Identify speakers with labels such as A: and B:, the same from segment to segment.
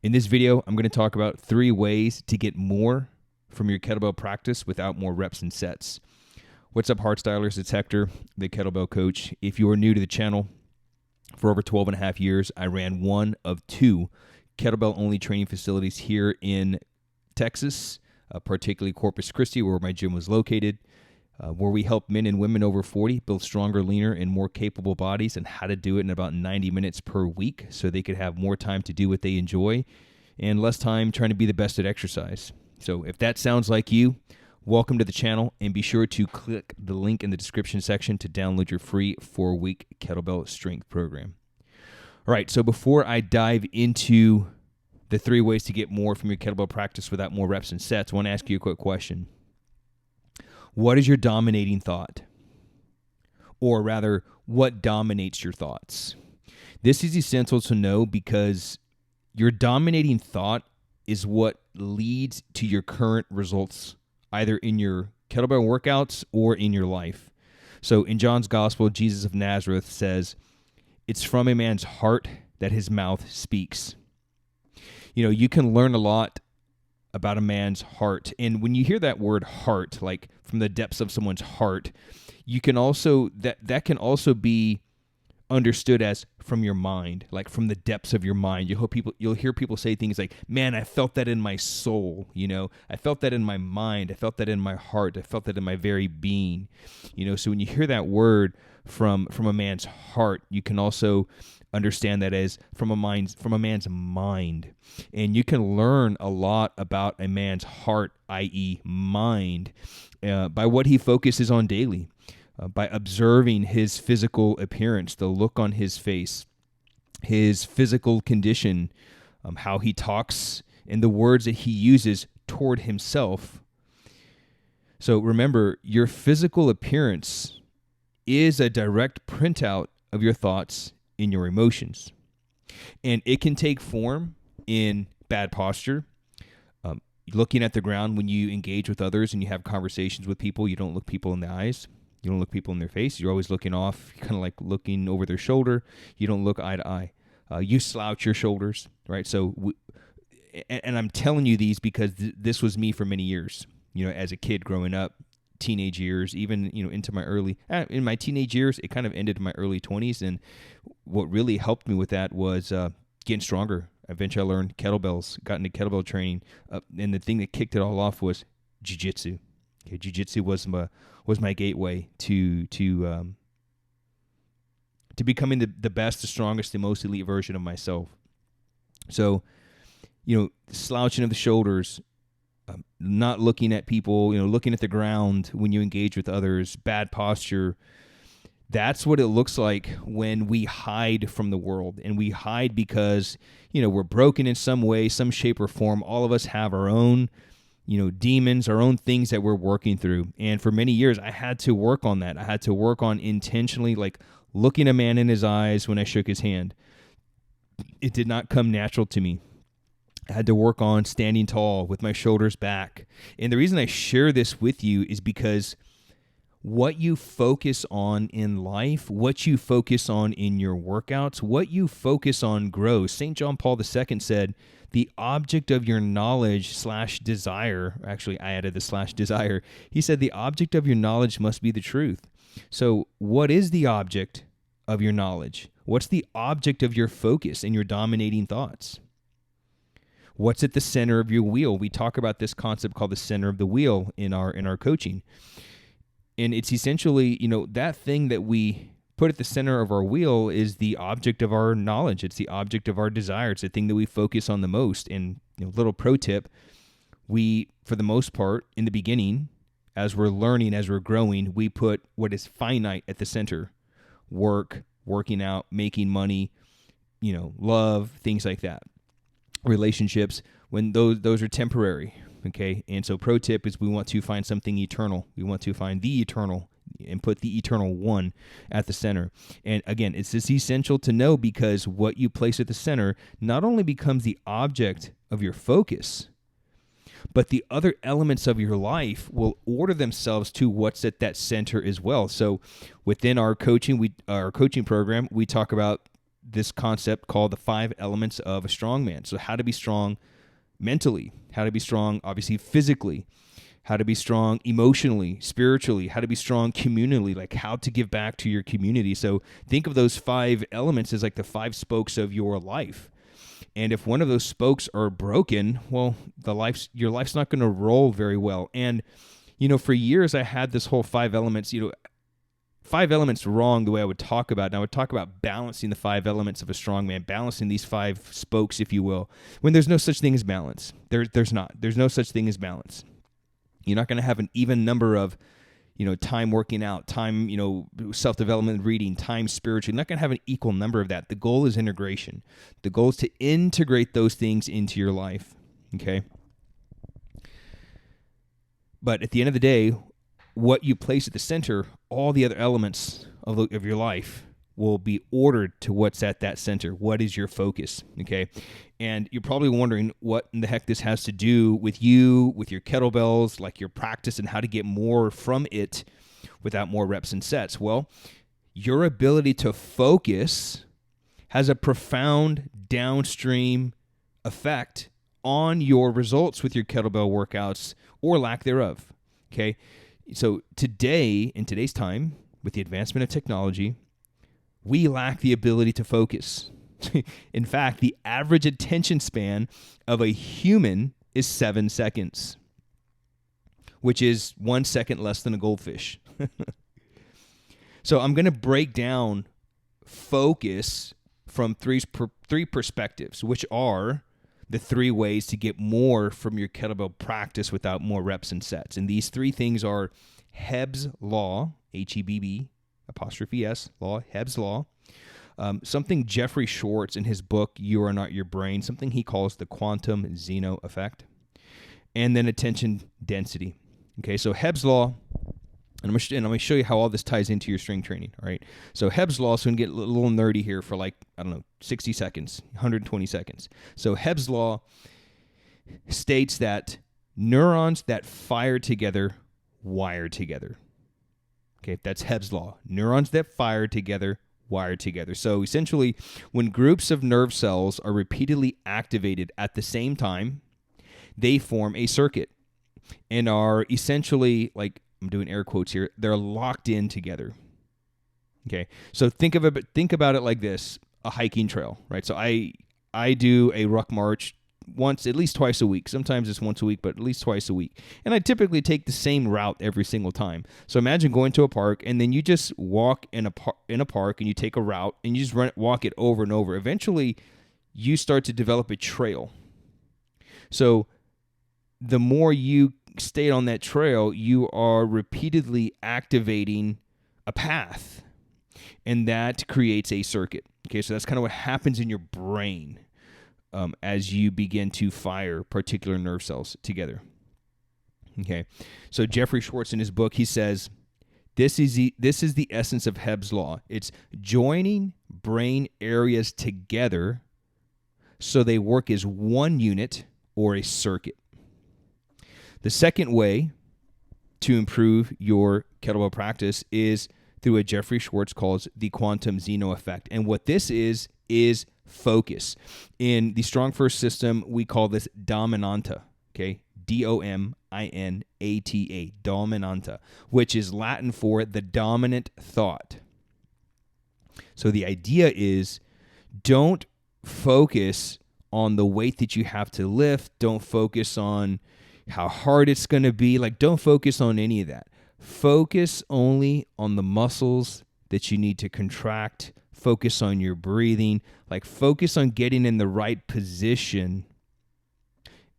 A: In this video, I'm going to talk about 3 ways to get more from your kettlebell practice without more reps and sets. What's up, Hardstylers? It's Hector, the Kettlebell Coach. If you are new to the channel, for over 12 and a half years, I ran one of 2 kettlebell-only training facilities here in Texas, particularly Corpus Christi, where my gym was located, where we help men and women over 40 build stronger, leaner, and more capable bodies, and how to do it in about 90 minutes per week so they could have more time to do what they enjoy and less time trying to be the best at exercise. So if that sounds like you, welcome to the channel, and be sure to click the link in the description section to download your free 4-week kettlebell strength program. All right, so before I dive into the 3 ways to get more from your kettlebell practice without more reps and sets, I want to ask you a quick question. What is your dominating thought? Or rather, what dominates your thoughts? This is essential to know because your dominating thought is what leads to your current results, either in your kettlebell workouts or in your life. So in John's Gospel, Jesus of Nazareth says, "It's from a man's heart that his mouth speaks." You know, you can learn a lot about a man's heart. And when you hear that word heart, like from the depths of someone's heart, you can also, that can also be understood as from your mind, like from the depths of your mind. You'll hear people say things like, "Man, I felt that in my soul," you know, "I felt that in my mind, I felt that in my heart, I felt that in my very being." You know, so when you hear that word from a man's heart, you can also understand that as from a man's mind. And you can learn a lot about a man's heart, i.e. mind, by what he focuses on daily, by observing his physical appearance, the look on his face, his physical condition, how he talks, and the words that he uses toward himself. So remember, your physical appearance is a direct printout of your thoughts in your emotions. And it can take form in bad posture, looking at the ground when you engage with others and you have conversations with people. You don't look people in the eyes. You don't look people in their face. You're always looking off, kind of like looking over their shoulder. You don't look eye to eye. You slouch your shoulders, right? So, and I'm telling you these because this was me for many years, you know, as a kid growing up, teenage years, even, you know, into my in my teenage years, it kind of ended in my early 20s. And what really helped me with that was getting stronger. Eventually I learned kettlebells, got into kettlebell training. And the thing that kicked it all off was jiu-jitsu. Okay, jiu-jitsu was my gateway to becoming the best, the strongest, the most elite version of myself. So, you know, slouching of the shoulders, not looking at people, you know, looking at the ground when you engage with others, bad posture. That's what it looks like when we hide from the world. And we hide because, you know, we're broken in some way, some shape or form. All of us have our own, you know, demons, our own things that we're working through. And for many years, I had to work on that. I had to work on intentionally, like, looking a man in his eyes when I shook his hand. It did not come natural to me. I had to work on standing tall with my shoulders back. And the reason I share this with you is because what you focus on in life, what you focus on in your workouts, what you focus on grows. St. John Paul II said, "The object of your knowledge / desire," actually I added the / desire. He said, "The object of your knowledge must be the truth." So what is the object of your knowledge? What's the object of your focus and your dominating thoughts? What's at the center of your wheel? We talk about this concept called the center of the wheel in our coaching. And it's essentially, you know, that thing that we put at the center of our wheel is the object of our knowledge. It's the object of our desire. It's the thing that we focus on the most. And, you know, little pro tip, we, for the most part, in the beginning, as we're learning, as we're growing, we put what is finite at the center. Work, working out, making money, you know, love, things like that. Relationships, when those are temporary, okay? And so pro tip is we want to find something eternal. We want to find the eternal and put the eternal one at the center. And again, it's this essential to know because what you place at the center not only becomes the object of your focus, but the other elements of your life will order themselves to what's at that center as well. So within our coaching program, we talk about this concept called the 5 elements of a strongman. So how to be strong mentally, how to be strong, obviously, physically, how to be strong emotionally, spiritually, how to be strong communally, like how to give back to your community. So think of those 5 elements as like the 5 spokes of your life. And if one of those spokes are broken, well, your life's not going to roll very well. And, for years I had this whole 5 elements, 5 elements wrong the way I would talk about it. And I would talk about balancing the 5 elements of a strong man, balancing these 5 spokes, if you will, when there's no such thing as balance. There's not. There's no such thing as balance. You're not going to have an even number of, time working out, time, self-development, reading, time spiritually. You're not going to have an equal number of that. The goal is integration. The goal is to integrate those things into your life, okay? But at the end of the day, what you place at the center, all the other elements of your life will be ordered to what's at that center. What is your focus, okay? And you're probably wondering what in the heck this has to do with you, with your kettlebells, like your practice, and how to get more from it without more reps and sets. Well, your ability to focus has a profound downstream effect on your results with your kettlebell workouts or lack thereof, okay? So today, in today's time, with the advancement of technology, we lack the ability to focus. In fact, the average attention span of a human is 7 seconds, which is 1 second less than a goldfish. So I'm going to break down focus from three perspectives, which are the 3 ways to get more from your kettlebell practice without more reps and sets. And these 3 things are Hebb's Law, H-E-B-B'(S), law, Hebb's Law. Something Jeffrey Schwartz in his book, You Are Not Your Brain, something he calls the quantum Zeno effect. And then attention density. Okay, so Hebb's Law, and I'm going to show you how all this ties into your strength training, all right? So Hebb's Law, so we can get a little nerdy here for 60 seconds, 120 seconds. So Hebb's Law states that neurons that fire together wire together. Okay, that's Hebb's Law. Neurons that fire together wire together. So essentially, when groups of nerve cells are repeatedly activated at the same time, they form a circuit and are essentially, like, I'm doing air quotes here, they're locked in together. Okay, so think about it like this: a hiking trail, right? So I do a ruck march at least twice a week. Sometimes it's once a week, but at least twice a week. And I typically take the same route every single time. So imagine going to a park and then you just walk in a park and you take a route and you just walk it over and over. Eventually, you start to develop a trail. So the more you stay on that trail, you are repeatedly activating a path, and that creates a circuit. Okay, so that's kind of what happens in your brain as you begin to fire particular nerve cells together. Okay, so Jeffrey Schwartz in his book, he says, this is the essence of Hebb's Law. It's joining brain areas together so they work as one unit or a circuit. The second way to improve your kettlebell practice is through what Jeffrey Schwartz calls the quantum Zeno effect. And what this is focus. In the Strong First system, we call this dominanta, okay? Dominata, dominanta, which is Latin for the dominant thought. So the idea is, don't focus on the weight that you have to lift. Don't focus on how hard it's going to be. Don't focus on any of that. Focus only on the muscles that you need to contract. Focus on your breathing. Focus on getting in the right position,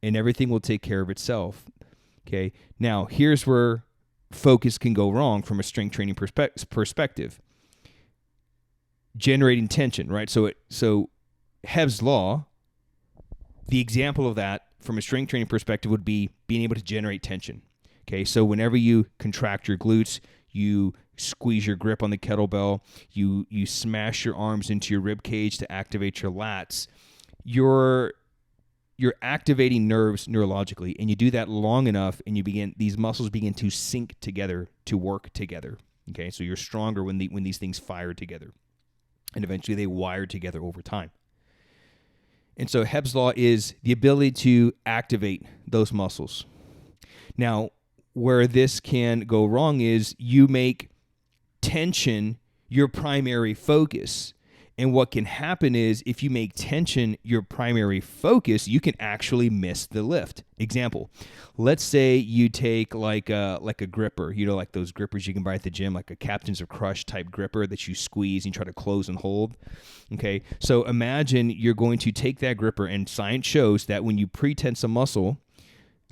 A: and everything will take care of itself. Okay. Now, here's where focus can go wrong from a strength training perspective. Generating tension, right? So Hebb's Law, the example of that from a strength training perspective would be being able to generate tension. Okay, so whenever you contract your glutes, you squeeze your grip on the kettlebell, you smash your arms into your rib cage to activate your lats, you're activating nerves neurologically, and you do that long enough, and these muscles begin to sync together, to work together. Okay, so you're stronger when these things fire together. and eventually they wire together over time. And so Hebb's law is the ability to activate those muscles. Now, where this can go wrong is you make tension your primary focus. And what can happen is if you make tension your primary focus, you can actually miss the lift. Example, let's say you take like a gripper, like those grippers you can buy at the gym, like a Captains of Crush type gripper that you squeeze and try to close and hold. Okay, so imagine you're going to take that gripper, and science shows that when you pre-tense a muscle,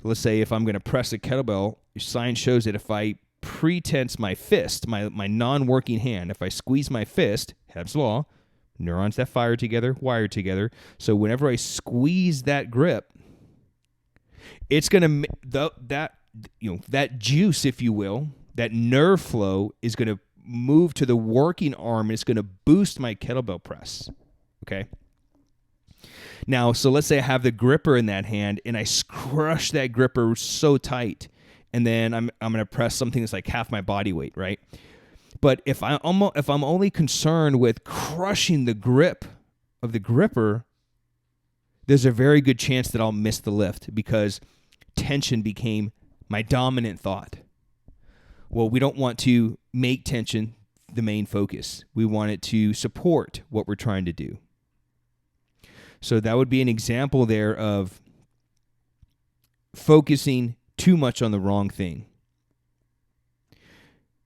A: let's say if I'm going to press a kettlebell, science shows that if I pre-tense my fist, my non-working hand, if I squeeze my fist, Hebb's law, neurons that fire together, wire together. So whenever I squeeze that grip, it's going to that juice, if you will, that nerve flow is going to move to the working arm, and it's going to boost my kettlebell press. Okay. Now, so let's say I have the gripper in that hand, and I crush that gripper so tight, and then I'm going to press something that's like half my body weight, right? But if I'm only concerned with crushing the grip of the gripper, there's a very good chance that I'll miss the lift because tension became my dominant thought. Well, we don't want to make tension the main focus. We want it to support what we're trying to do. So that would be an example there of focusing too much on the wrong thing.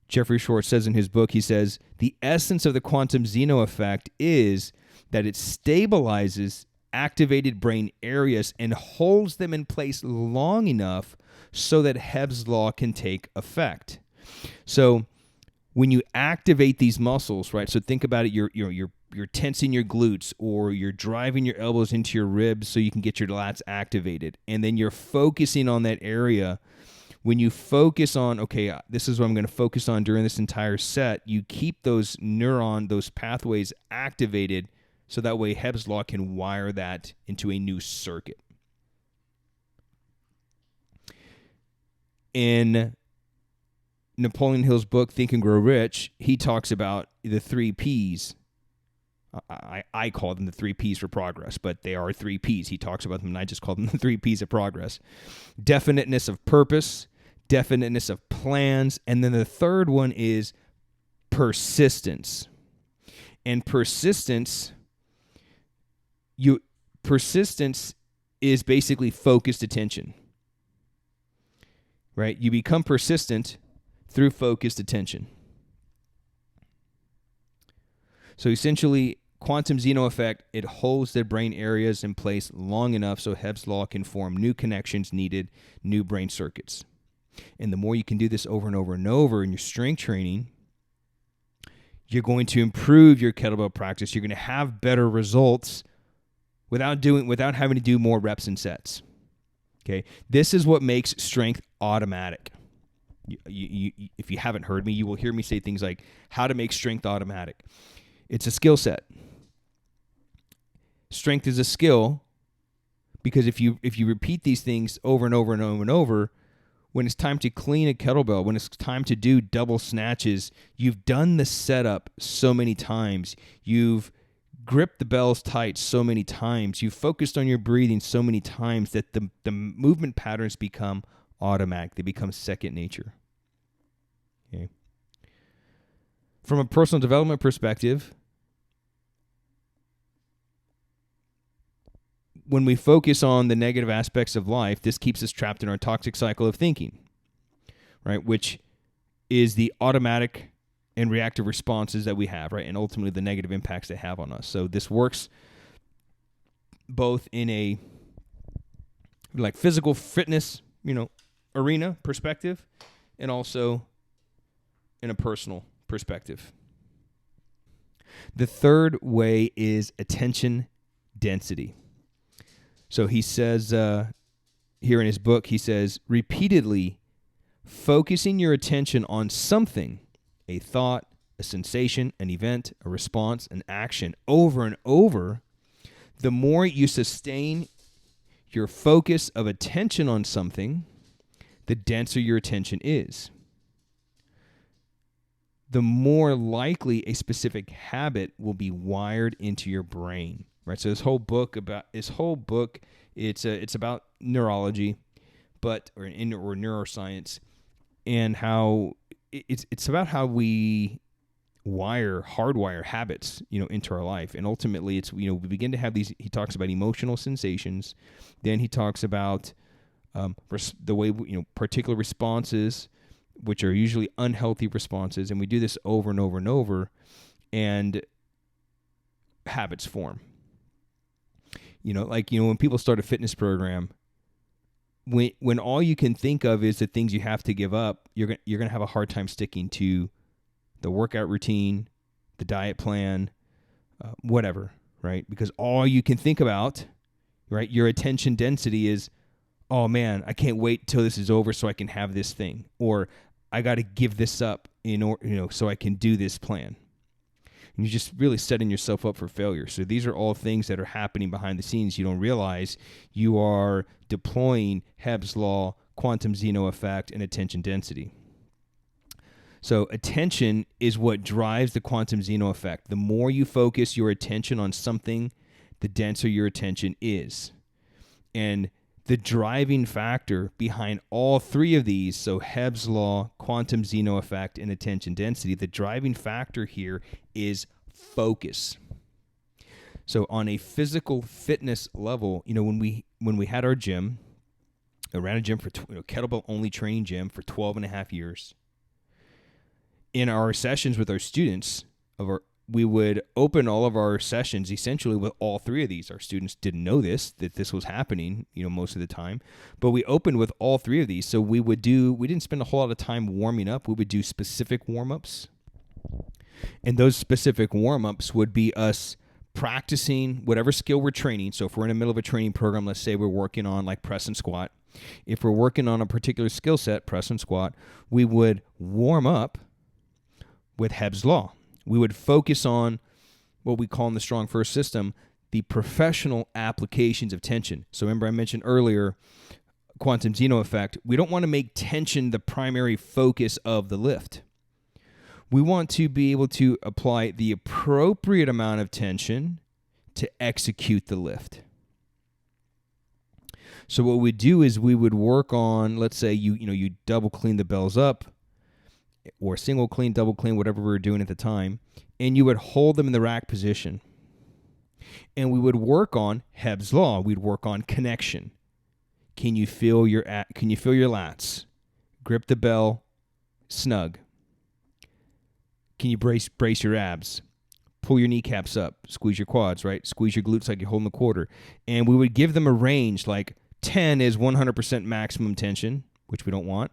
A: Jeffrey Schwartz says in his book, he says, the essence of the quantum Zeno effect is that it stabilizes activated brain areas and holds them in place long enough so that Hebb's law can take effect. So when you activate these muscles, right? So think about it, you're tensing your glutes, or you're driving your elbows into your ribs so you can get your lats activated. And then you're focusing on that area. When you focus on, okay, this is what I'm going to focus on during this entire set, you keep those pathways activated so that way Hebb's law can wire that into a new circuit. In Napoleon Hill's book, Think and Grow Rich, he talks about the 3 Ps. I call them the 3 Ps for progress, but they are 3 Ps. He talks about them, and I just call them the 3 Ps of progress. Definiteness of purpose, definiteness of plans, and then the third one is persistence. And persistence is basically focused attention. Right? You become persistent through focused attention. So essentially, quantum Zeno effect, it holds the brain areas in place long enough so Hebb's law can form new connections needed, new brain circuits. And the more you can do this over and over and over in your strength training, you're going to improve your kettlebell practice. You're going to have better results without having to do more reps and sets. Okay, this is what makes strength automatic. If you haven't heard me, you will hear me say things like how to make strength automatic. It's a skill set. Strength is a skill because if you repeat these things over and over and over and over, when it's time to clean a kettlebell, when it's time to do double snatches, you've done the setup so many times. You've gripped the bells tight so many times. You've focused on your breathing so many times that the movement patterns become automatic. They become second nature. Okay. From a personal development perspective, when we focus on the negative aspects of life, this keeps us trapped in our toxic cycle of thinking, right? Which is the automatic and reactive responses that we have, right? And ultimately the negative impacts they have on us. So this works both in a like physical fitness, arena perspective, and also in a personal perspective. The third way is attention density. So he says here in his book, he says, repeatedly focusing your attention on something, a thought, a sensation, an event, a response, an action, over and over, the more you sustain your focus of attention on something, the denser your attention is. the more likely a specific habit will be wired into your brain, right? So this whole book, it's about neurology, or neuroscience, and how it's about how we hardwire habits, into our life. And ultimately it's, we begin to have these, he talks about emotional sensations. Then he talks about the way, particular responses, which are usually unhealthy responses. And we do this over and over and over, and habits form. When people start a fitness program, when all you can think of is the things you have to give up, you're going to have a hard time sticking to the workout routine, the diet plan, whatever, right? Because all you can think about, right, your attention density is, oh man, I can't wait till this is over so I can have this thing, or I got to give this up so I can do this plan. And you're just really setting yourself up for failure. So these are all things that are happening behind the scenes. You don't realize you are deploying Hebb's law, quantum Zeno effect, and attention density. So attention is what drives the quantum Zeno effect. The more you focus your attention on something, the denser your attention is. And the driving factor behind all three of these, so Hebb's law, quantum Zeno effect, and attention density, the driving factor here is focus. So on a physical fitness level, when we had our gym, I ran a gym for kettlebell only training gym for 12 and a half years. In our sessions with our students, we would open all of our sessions essentially with all three of these. Our students didn't know that this was happening, most of the time, but we opened with all three of these. So we didn't spend a whole lot of time warming up. We would do specific warm-ups. And those specific warm-ups would be us practicing whatever skill we're training. So if we're in the middle of a training program, let's say we're working on like press and squat. If we're working on a particular skill set, press and squat, we would warm up with Hebb's law. We would focus on what we call in the Strong First system, the professional applications of tension. So remember I mentioned earlier, quantum Zeno effect. We don't want to make tension the primary focus of the lift. We want to be able to apply the appropriate amount of tension to execute the lift. So what we do is we would work on, let's say you double clean the bells up, or single clean, double clean, whatever we were doing at the time, and you would hold them in the rack position. And we would work on Hebb's law. We'd work on connection. Can you feel your lats? Grip the bell, snug. Can you brace your abs? Pull your kneecaps up, squeeze your quads, right? Squeeze your glutes like you're holding a quarter. And we would give them a range, like 10 is 100% maximum tension, which we don't want.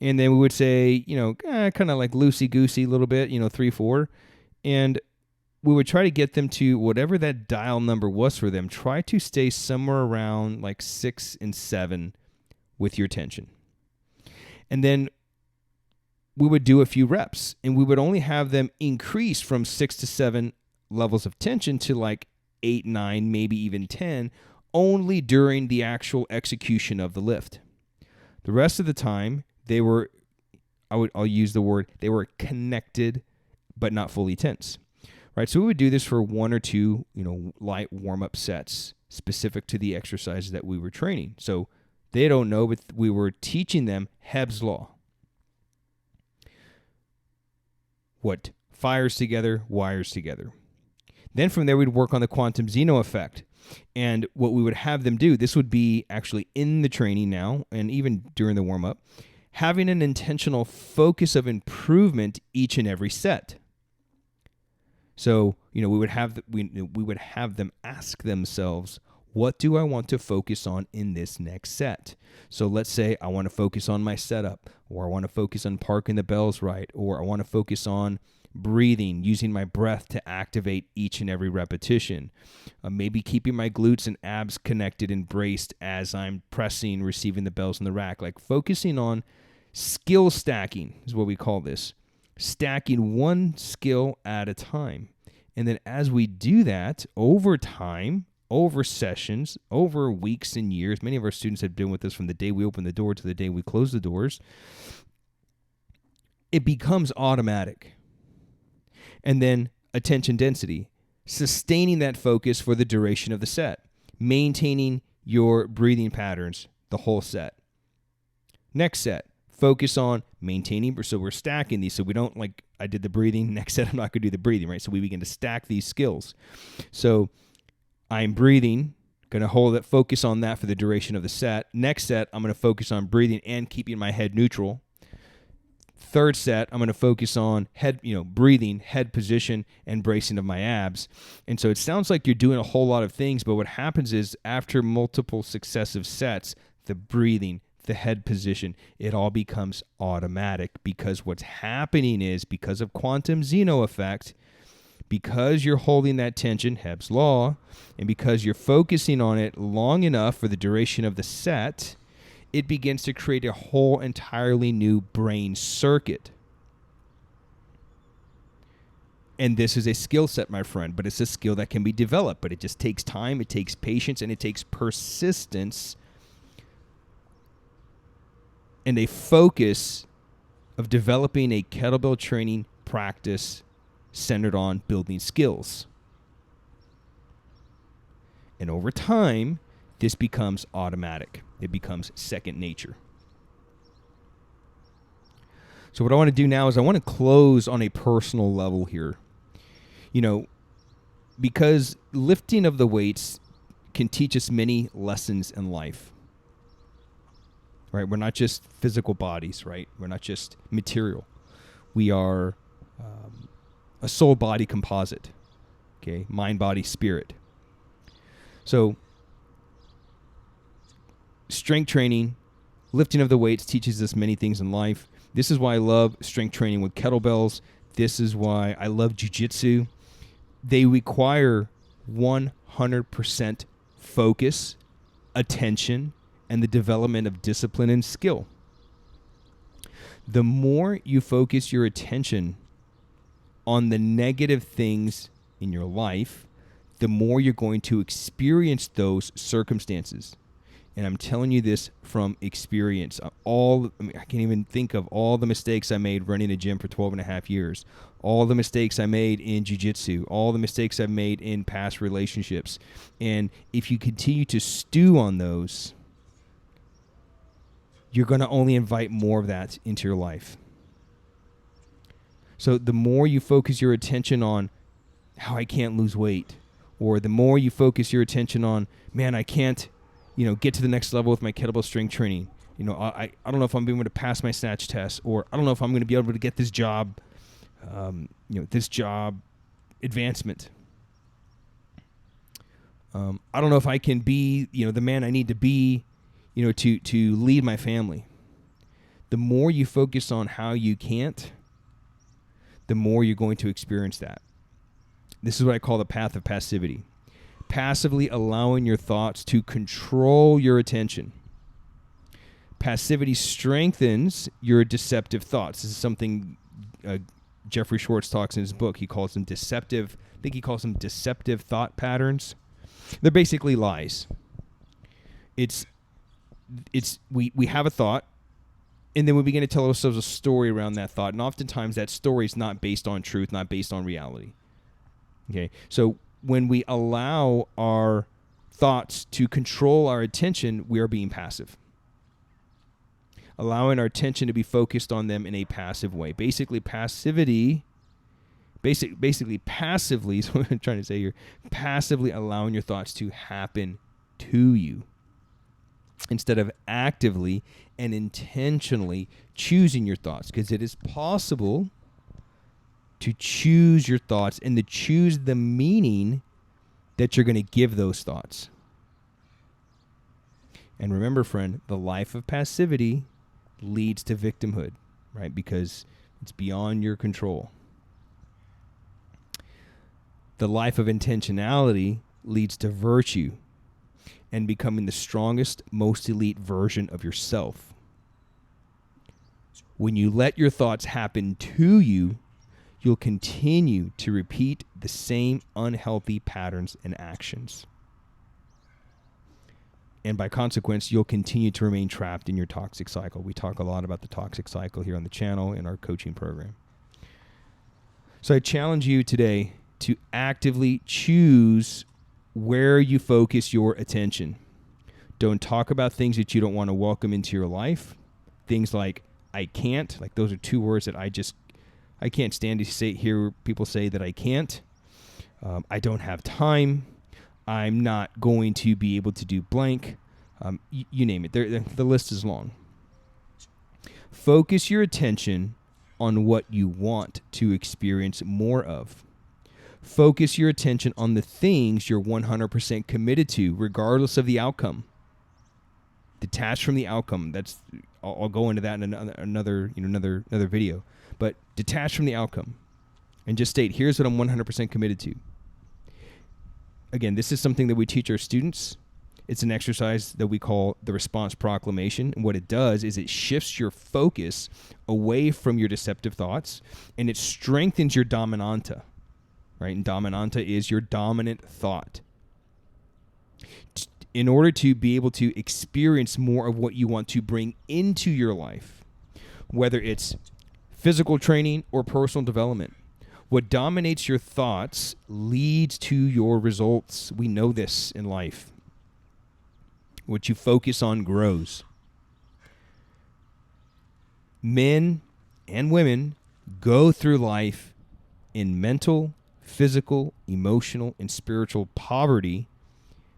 A: And then we would say, kind of like loosey-goosey a little bit, 3, 4. And we would try to get them to whatever that dial number was for them. Try to stay somewhere around like 6 and 7 with your tension. And then we would do a few reps, and we would only have them increase from 6 to 7 levels of tension to like 8, 9, maybe even 10, only during the actual execution of the lift. The rest of the time, they were connected, but not fully tense, right? So we would do this for 1 or 2, light warm-up sets specific to the exercises that we were training. So they don't know, but we were teaching them Hebb's law. What fires together, wires together. Then from there, we'd work on the quantum Zeno effect. And what we would have them do, this would be actually in the training now, and even during the warm-up, having an intentional focus of improvement each and every set. So, we would have them ask themselves, what do I want to focus on in this next set? So let's say I want to focus on my setup, or I want to focus on parking the bells right, or I want to focus on breathing, using my breath to activate each and every repetition. Maybe keeping my glutes and abs connected and braced as I'm pressing, receiving the bells in the rack. Like focusing on skill stacking is what we call this. Stacking one skill at a time. And then as we do that over time, over sessions, over weeks and years, many of our students have been with us from the day we open the door to the day we close the doors, it becomes automatic. And then attention density, sustaining that focus for the duration of the set, maintaining your breathing patterns the whole set. Next set, focus on maintaining, so we're stacking these, so we don't, like I did the breathing, next set I'm not going to do the breathing, right? So we begin to stack these skills. So I'm breathing, going to hold it, focus on that for the duration of the set. Next set, I'm going to focus on breathing and keeping my head neutral. Third set, I'm going to focus on head, breathing, head position, and bracing of my abs. And so it sounds like you're doing a whole lot of things, but what happens is after multiple successive sets, the breathing, the head position, it all becomes automatic, because what's happening is, because of quantum Zeno effect, because you're holding that tension, Hebb's law, and because you're focusing on it long enough for the duration of the set, it begins to create a whole entirely new brain circuit. And this is a skill set, my friend, but it's a skill that can be developed, but it just takes time, it takes patience, and it takes persistence and a focus of developing a kettlebell training practice centered on building skills. And over time, this becomes automatic. It becomes second nature. So what I want to do now is I want to close on a personal level here. Because lifting of the weights can teach us many lessons in life. Right? We're not just physical bodies, right? We're not just material. We are a soul-body composite. Okay? Mind, body, spirit. So strength training, lifting of the weights teaches us many things in life. This is why I love strength training with kettlebells. This is why I love jiu-jitsu. They require 100% focus, attention, and the development of discipline and skill. The more you focus your attention on the negative things in your life, the more you're going to experience those circumstances. And I'm telling you this from experience. I can't even think of all the mistakes I made running a gym for 12 and a half years, all the mistakes I made in jiu-jitsu, all the mistakes I've made in past relationships. And if you continue to stew on those, you're going to only invite more of that into your life. So the more you focus your attention on how I can't lose weight, or the more you focus your attention on, man, I can't get to the next level with my kettlebell strength training. I don't know if I'm able to pass my snatch test, or I don't know if I'm going to be able to get this job, this job advancement. I don't know if I can be, the man I need to be, to lead my family. The more you focus on how you can't, the more you're going to experience that. This is what I call the path of passivity. Passively allowing your thoughts to control your attention. Passivity strengthens your deceptive thoughts. This is something Jeffrey Schwartz talks in his book. He calls them deceptive thought patterns. They're basically lies. We have a thought, and then we begin to tell ourselves a story around that thought, and oftentimes that story is not based on truth, not based on reality. Okay, so when we allow our thoughts to control our attention, we are being passive. Allowing our attention to be focused on them in a passive way. Basically, passively is what I'm trying to say here. Passively allowing your thoughts to happen to you, instead of actively and intentionally choosing your thoughts, because it is possible to choose your thoughts and to choose the meaning that you're going to give those thoughts. And remember, friend, the life of passivity leads to victimhood, right? Because it's beyond your control. The life of intentionality leads to virtue and becoming the strongest, most elite version of yourself. When you let your thoughts happen to you, you'll continue to repeat the same unhealthy patterns and actions. And by consequence, you'll continue to remain trapped in your toxic cycle. We talk a lot about the toxic cycle here on the channel in our coaching program. So I challenge you today to actively choose where you focus your attention. Don't talk about things that you don't want to welcome into your life. Things like, I can't. Like, those are two words that I can't stand to hear people say that I can't. I don't have time. I'm not going to be able to do blank. You name it. The list is long. Focus your attention on what you want to experience more of. Focus your attention on the things you're 100% committed to, regardless of the outcome. Detach from the outcome. I'll go into that in another video. But detach from the outcome, and just state, here's what I'm 100% committed to. Again, this is something that we teach our students. It's an exercise that we call the response proclamation. And what it does is it shifts your focus away from your deceptive thoughts, and it strengthens your dominanta. Right? And dominanta is your dominant thought. In order to be able to experience more of what you want to bring into your life, whether it's physical training or personal development, what dominates your thoughts leads to your results. We know this in life. What you focus on grows. Men and women go through life in mental, physical, emotional, and spiritual poverty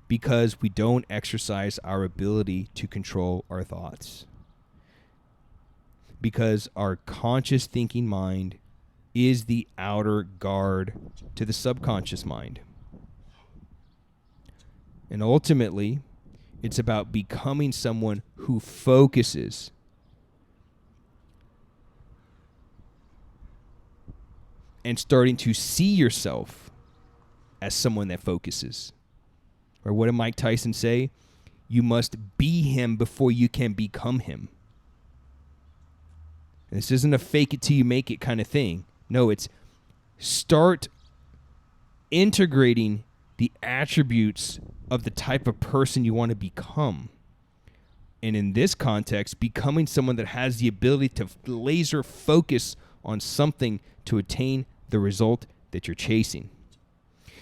A: because we don't exercise our ability to control our thoughts. Because our conscious thinking mind is the outer guard to the subconscious mind. And ultimately, it's about becoming someone who focuses. And starting to see yourself as someone that focuses. Or what did Mike Tyson say? You must be him before you can become him. And this isn't a fake it till you make it kind of thing. No, it's start integrating the attributes of the type of person you want to become. And in this context, becoming someone that has the ability to laser focus on something to attain the result that you're chasing.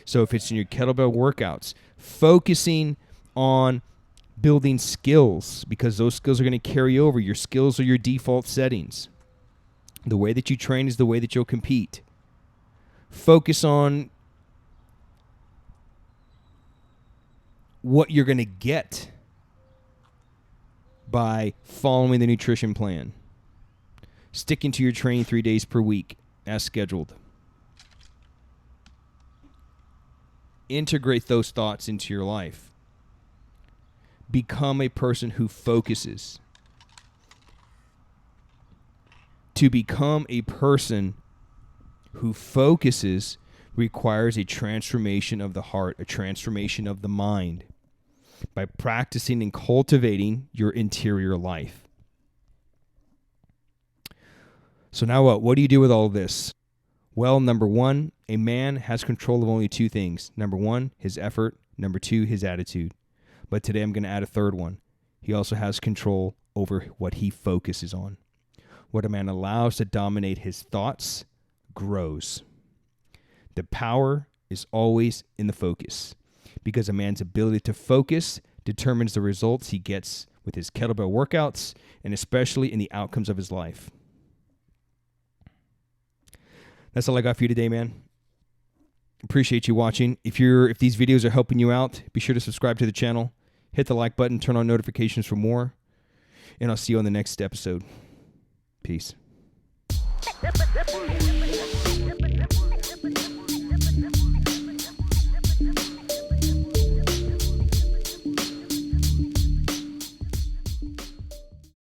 A: So if it's in your kettlebell workouts, focusing on building skills, because those skills are going to carry over. Your skills are your default settings. The way that you train is the way that you'll compete. Focus on what you're going to get by following the nutrition plan. Sticking to your training 3 days per week as scheduled. Integrate those thoughts into your life. Become a person who focuses. To become a person who focuses requires a transformation of the heart, a transformation of the mind, by practicing and cultivating your interior life. So now what? What do you do with all of this? Well, number one, a man has control of only two things. Number one, his effort. Number two, his attitude. But today I'm going to add a third one. He also has control over what he focuses on. What a man allows to dominate his thoughts grows. The power is always in the focus, because a man's ability to focus determines the results he gets with his kettlebell workouts, and especially in the outcomes of his life. That's all I got for you today, man. Appreciate you watching. If these videos are helping you out, be sure to subscribe to the channel, hit the like button, turn on notifications for more, and I'll see you on the next episode. Peace.